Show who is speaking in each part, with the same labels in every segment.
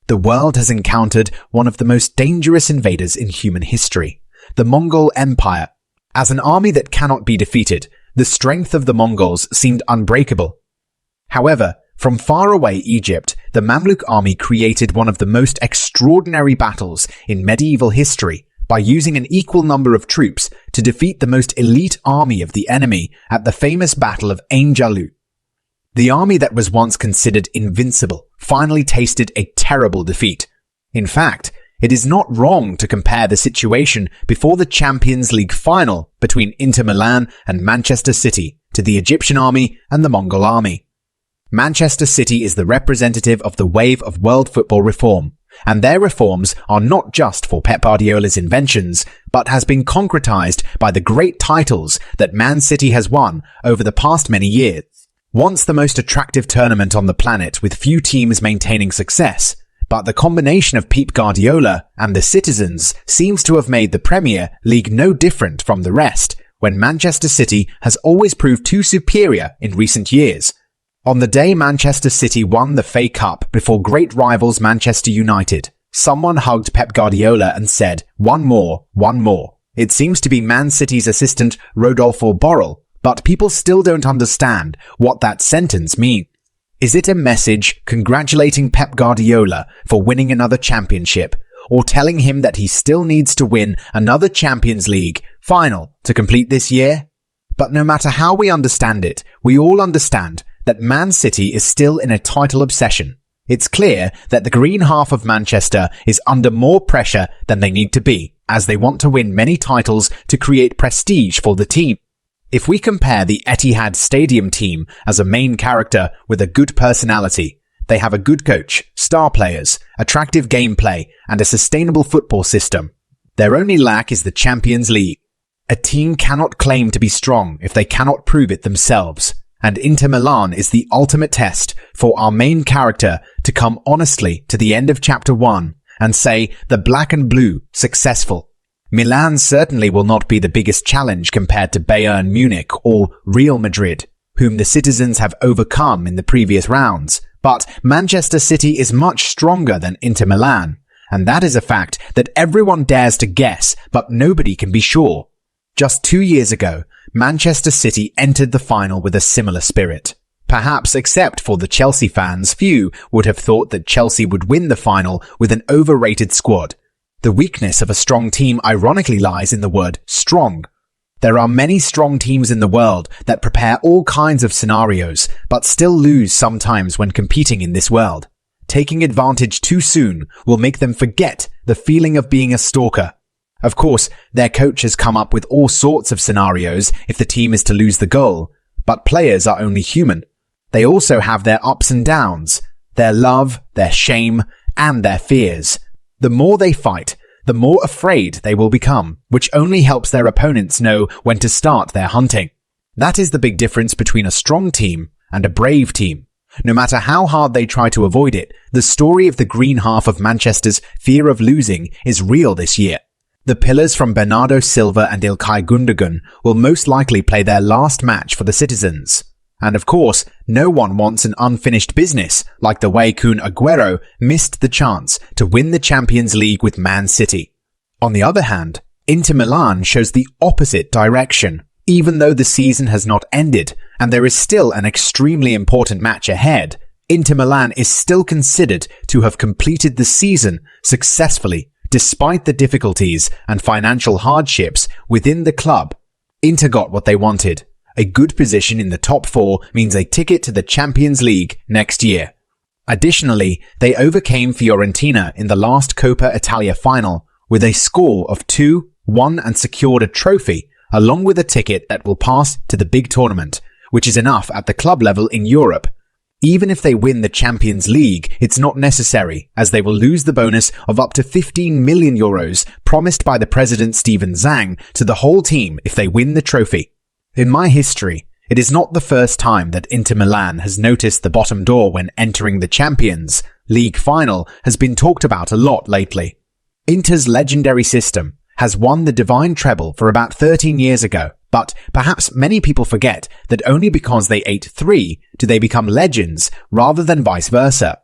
Speaker 1: The world has encountered one of the most dangerous invaders in human history, the Mongol Empire. As an army that cannot be defeated, the strength of the Mongols seemed unbreakable. However, from faraway Egypt, the Mamluk army created one of the most extraordinary battles in medieval history by using an equal number of troops to defeat the most elite army of the enemy at the famous Battle of Ain Jalut. The army that was once considered invincible finally tasted a terrible defeat. In fact, it is not wrong to compare the situation before the Champions League final between Inter Milan and Manchester City to the Egyptian army and the Mongol army. Manchester City is the representative of the wave of world football reform, and their reforms are not just for Pep Guardiola's inventions, but has been concretized by the great titles that Man City has won over the past many years. Once the most attractive tournament on the planet with few teams maintaining success, but the combination of Pep Guardiola and the citizens seems to have made the Premier League no different from the rest, when Manchester City has always proved too superior in recent years. On the day Manchester City won the FA Cup before great rivals Manchester United, someone hugged Pep Guardiola and said, "One more, one more." It seems to be Man City's assistant Rodolfo Borrell, but people still don't understand what that sentence means. Is it a message congratulating Pep Guardiola for winning another championship, or telling him that he still needs to win another Champions League final to complete this year? But no matter how we understand it, we all understand that Man City is still in a title obsession. It's clear that the green half of Manchester is under more pressure than they need to be, as they want to win many titles to create prestige for the team. If we compare the Etihad Stadium team as a main character with a good personality, they have a good coach, star players, attractive gameplay, and a sustainable football system. Their only lack is the Champions League. A team cannot claim to be strong if they cannot prove it themselves, and Inter Milan is the ultimate test for our main character to come honestly to the end of Chapter 1 and say the black and blue successful. Milan certainly will not be the biggest challenge compared to Bayern Munich or Real Madrid, whom the citizens have overcome in the previous rounds, but Manchester City is much stronger than Inter Milan, and that is a fact that everyone dares to guess, but nobody can be sure. Just 2 years ago, Manchester City entered the final with a similar spirit. Perhaps except for the Chelsea fans, few would have thought that Chelsea would win the final with an overrated squad. The weakness of a strong team ironically lies in the word strong. There are many strong teams in the world that prepare all kinds of scenarios, but still lose sometimes when competing in this world. Taking advantage too soon will make them forget the feeling of being a stalker. Of course, their coach has come up with all sorts of scenarios if the team is to lose the goal, but players are only human. They also have their ups and downs, their love, their shame, and their fears. The more they fight, the more afraid they will become, which only helps their opponents know when to start their hunting. That is the big difference between a strong team and a brave team. No matter how hard they try to avoid it, the story of the green half of Manchester's fear of losing is real this year. The pillars from Bernardo Silva and Ilkay Gundogan will most likely play their last match for the citizens. And of course, no one wants an unfinished business like the way Kun Aguero missed the chance to win the Champions League with Man City. On the other hand, Inter Milan shows the opposite direction. Even though the season has not ended and there is still an extremely important match ahead, Inter Milan is still considered to have completed the season successfully despite the difficulties and financial hardships within the club. Inter got what they wanted. A good position in the top 4 means a ticket to the Champions League next year. Additionally, they overcame Fiorentina in the last Coppa Italia final with a score of 2-1 and secured a trophy along with a ticket that will pass to the big tournament, which is enough at the club level in Europe. Even if they win the Champions League, it's not necessary, as they will lose the bonus of up to 15 million euros promised by the president Steven Zhang to the whole team if they win the trophy. In my history, it is not the first time that Inter Milan has noticed the bottom door when entering the Champions League final has been talked about a lot lately. Inter's legendary system has won the divine treble for about 13 years ago, but perhaps many people forget that only because they ate 3 do they become legends rather than vice versa.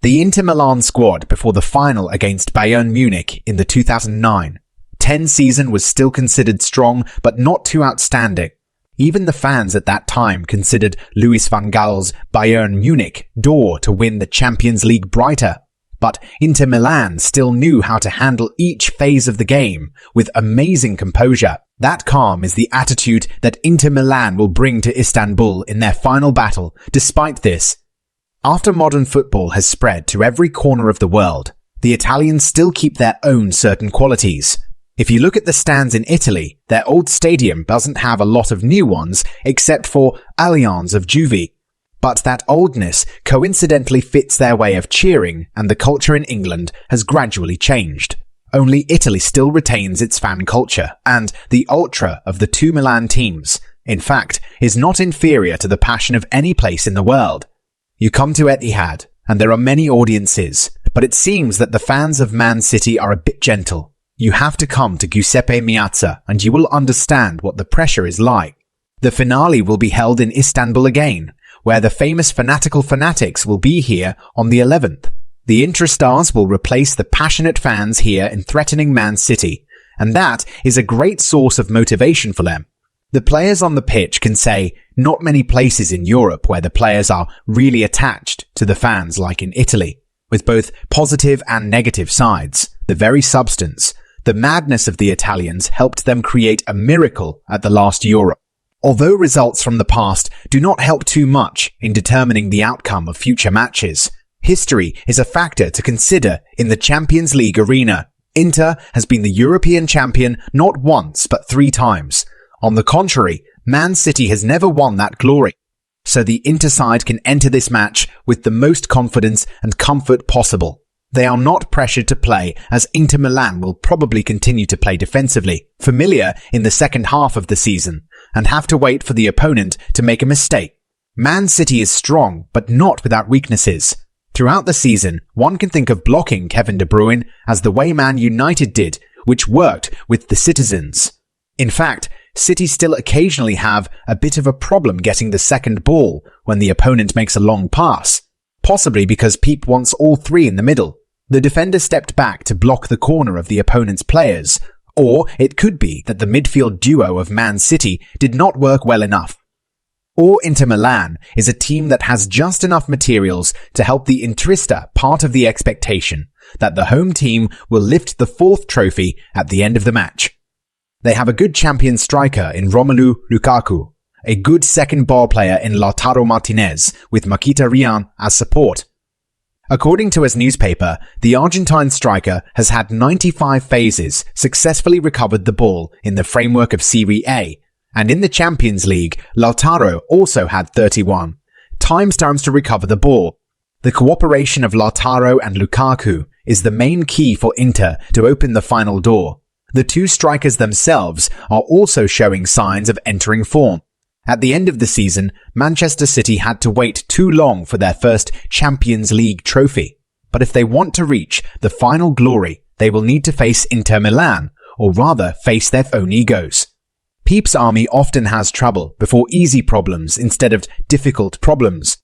Speaker 1: The Inter Milan squad before the final against Bayern Munich in the 2009-10 season was still considered strong but not too outstanding. Even the fans at that time considered Louis van Gaal's Bayern Munich door to win the Champions League brighter. But Inter Milan still knew how to handle each phase of the game with amazing composure. That calm is the attitude that Inter Milan will bring to Istanbul in their final battle. Despite this, after modern football has spread to every corner of the world, the Italians still keep their own certain qualities. If you look at the stands in Italy, their old stadium doesn't have a lot of new ones except for Allianz of Juve. But that oldness coincidentally fits their way of cheering, and the culture in England has gradually changed. Only Italy still retains its fan culture, and the ultra of the two Milan teams, in fact, is not inferior to the passion of any place in the world. You come to Etihad, and there are many audiences, but it seems that the fans of Man City are a bit gentle. You have to come to Giuseppe Meazza, and you will understand what the pressure is like. The finale will be held in Istanbul again, where the famous fanatical fanatics will be here on the 11th. The Intrastars will replace the passionate fans here in threatening Man City, and that is a great source of motivation for them. The players on the pitch can say not many places in Europe where the players are really attached to the fans like in Italy, with both positive and negative sides. The very substance, the madness of the Italians helped them create a miracle at the last Euro. Although results from the past do not help too much in determining the outcome of future matches, history is a factor to consider in the Champions League arena. Inter has been the European champion not once but 3 times. On the contrary, Man City has never won that glory. So the Inter side can enter this match with the most confidence and comfort possible. They are not pressured to play, as Inter Milan will probably continue to play defensively, familiar in the second half of the season, and have to wait for the opponent to make a mistake. Man City is strong, but not without weaknesses. Throughout the season, one can think of blocking Kevin De Bruyne as the way Man United did, which worked with the citizens. In fact, City still occasionally have a bit of a problem getting the second ball when the opponent makes a long pass, possibly because Pep wants all 3 in the middle. The defender stepped back to block the corner of the opponent's players, or it could be that the midfield duo of Man City did not work well enough. Or Inter Milan is a team that has just enough materials to help the Interista part of the expectation that the home team will lift the 4th trophy at the end of the match. They have a good champion striker in Romelu Lukaku, a good second ball player in Lautaro Martinez with Mkhitaryan as support. According to his newspaper, the Argentine striker has had 95 phases, successfully recovered the ball in the framework of Serie A, and in the Champions League, Lautaro also had 31 times to recover the ball. The cooperation of Lautaro and Lukaku is the main key for Inter to open the final door. The two strikers themselves are also showing signs of entering form. At the end of the season, Manchester City had to wait too long for their first Champions League trophy. But if they want to reach the final glory, they will need to face Inter Milan, or rather face their own egos. Pep's army often has trouble before easy problems instead of difficult problems.